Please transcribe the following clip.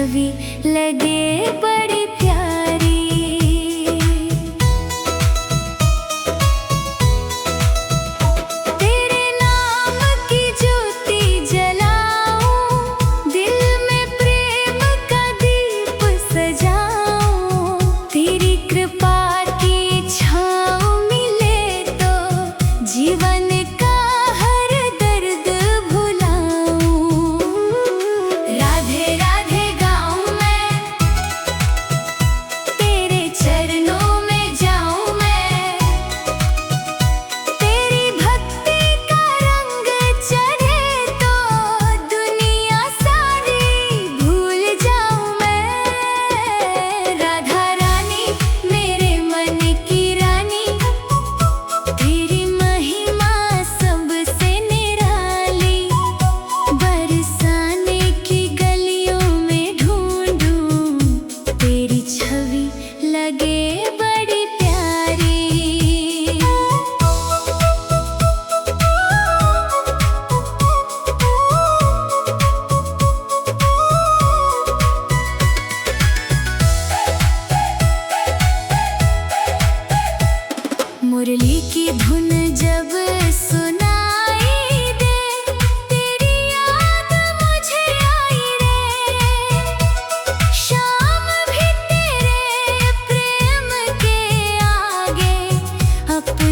छवि लगे बड़ी प्यारी। तेरे नाम की ज्योति जलाऊं, दिल में प्रेम का दीप सजाऊं। तेरी कृपा की छाँव मिले तो जीवन का हर दर्द भुलाऊं। राधे राधे गाऊं मैं, तेरे चरणों में जाऊं मैं। तेरी भक्ति का रंग चढ़े तो दुनिया सारी भूल जाऊं मैं। राधा रानी मेरे मन की रानी, तेरी महिमा सबसे निराली। बरसाने की गलियों में ढूंढूं, तेरी छवि लगे बड़ी प्यारी। मुरली की धुन जब सुनाई दे, तेरी याद मुझे आई रे। शाम भी तेरे प्रेम के आगे अपनी